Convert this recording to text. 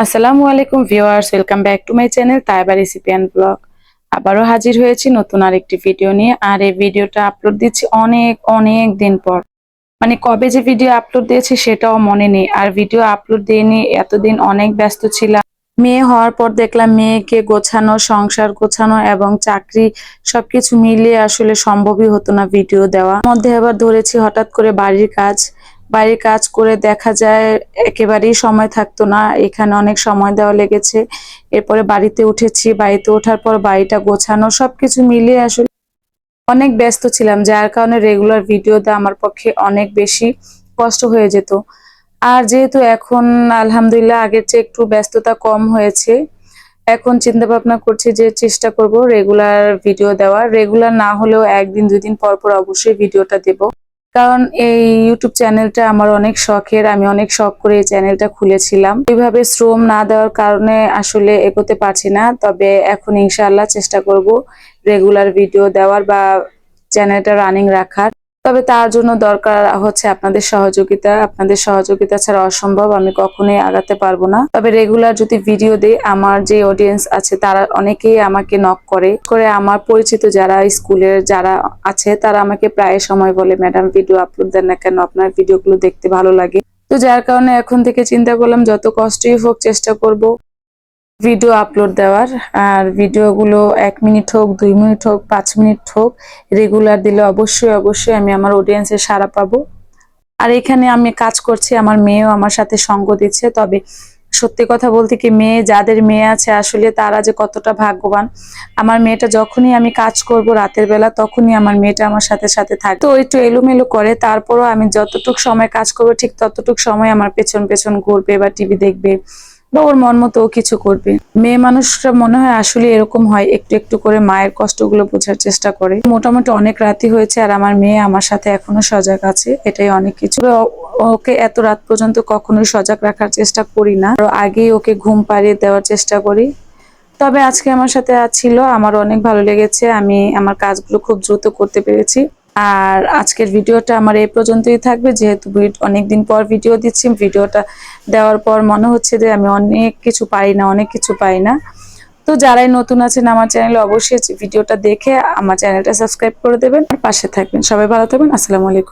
আসসালামু আলাইকুম viewers, welcome back to my channel Taiba recipe and blog. আবারও হাজির হয়েছি নতুন আরেকটি ভিডিও নিয়ে। আর এই ভিডিওটা আপলোড দিচ্ছি অনেক অনেক দিন পর। মানে কবে যে ভিডিও আপলোড দিয়েছি সেটাও মনে নেই, আর ভিডিও আপলোড দিইনি, এতদিন অনেক ব্যস্ত ছিলাম। মেয়ে হওয়ার পর দেখলাম মেয়েকে গোছানো, সংসার গোছানো এবং চাকরি সবকিছু মিলিয়ে আসলে সম্ভবই হতো না ভিডিও দেওয়া। মধ্যে আবার ধরেছি হঠাৎ করে বাড়ির কাজ করে দেখা যায় একেবারেই সময় থাকতো না। এখানে অনেক সময় দেওয়া লেগেছে। এরপরে বাড়িতে উঠেছি, বাড়িতে ওঠার পর বাড়িটা গোছানো সবকিছু মিলিয়ে আসলে অনেক ব্যস্ত ছিলাম, যার কারণে রেগুলার ভিডিও দেওয়া আমার পক্ষে অনেক বেশি কষ্ট হয়ে যেত। আর যেহেতু এখন আলহামদুলিল্লাহ আগের চেয়ে একটু ব্যস্ততা কম হয়েছে, এখন চিন্তা ভাবনা করছি যে চেষ্টা করব রেগুলার ভিডিও দেওয়ার। রেগুলার না হলেও একদিন দুই দিন পর পর অবশ্যই ভিডিওটা দেব। কারণ এই ইউটিউব চ্যানেলটা আমার অনেক শখের, আমি অনেক শখ করে এই চ্যানেলটা খুলেছিলাম। এইভাবে শ্রম না দেওয়ার কারণে আসলে এগোতে পারছি না। তবে এখন ইনশাআল্লাহ চেষ্টা করব রেগুলার ভিডিও দেওয়ার বা চ্যানেলটা রানিং রাখার। তবে তার জন্য দরকার হচ্ছে আপনাদের সহযোগিতা ছাড়া অসম্ভব, আমি কখনোই আগাতে পারবো না। তবে রেগুলার যদি ভিডিও দেই, আমার যে অডিয়েন্স আছে তারা অনেকেই আমাকে নক করে আমার পরিচিত যারা স্কুলের যারা আছে তারা আমাকে প্রায় সময় বলে, ম্যাডাম ভিডিও আপলোড দেন না কেন, আপনার ভিডিওগুলো দেখতে ভালো লাগে। তো যার কারণে এখন থেকে চিন্তা করলাম যত কষ্টই হোক চেষ্টা করব ভিডিও আপলোড দেওয়ার। আর ভিডিওগুলো 1 মিনিট হোক, 2 মিনিট হোক, 5 মিনিট হোক, রেগুলার দিলে অবশ্যই অবশ্যই আমি আমার অডিয়েন্সের সাড়া পাবো। আর এখানে আমি কাজ করছি, আমার মেয়েও আমার সাথে সঙ্গ দিচ্ছে। তবে সত্যি কথা বলতে কি, যাদের মেয়ে আছে আসলে তারা যে কতটা ভাগ্যবান। আমার মেয়েটা যখনই আমি কাজ করব রাতের বেলা, তখনই আমার মেয়েটা আমার সাথে সাথে থাকে। তো একটু এলোমেলো করে, তারপরও আমি যতটুক সময় কাজ করবো ঠিক ততটুক সময় আমার পেছন পেছন ঘুরবে বা টিভি দেখবে বা ওর মন মতো ও কিছু করবে। মেয়ে মানুষরা মনে হয় আসলে এরকম হয়, একটু একটু করে মায়ের কষ্টগুলো বোঝার চেষ্টা করে। মোটামুটি অনেক রাতই হয়েছে আর আমার মেয়ে আমার সাথে এখনো সজাগ আছে, এটাই অনেক কিছু। ওকে এত রাত পর্যন্ত কখনোই সজাগ রাখার চেষ্টা করি না, আরো আগেই ওকে ঘুম পাড়িয়ে দেওয়ার চেষ্টা করি। তবে আজকে আমার সাথে ছিল, আমার অনেক ভালো লেগেছে, আমি আমার কাজগুলো খুব দ্রুত করতে পেরেছি। আর আজকের ভিডিওটা আমার এই পর্যন্তই থাকবে, যেহেতু অনেকদিন পর ভিডিও দিচ্ছি। ভিডিওটা দেওয়ার পর মনে হচ্ছে যে আমি অনেক কিছু পাই না। তো যারাই নতুন আছেন আমার চ্যানেলে, অবশ্যই ভিডিওটা দেখে আমার চ্যানেলটা সাবস্ক্রাইব করে দেবেন আর পাশে থাকবেন। সবাই ভালো থাকবেন। আসসালামু আলাইকুম।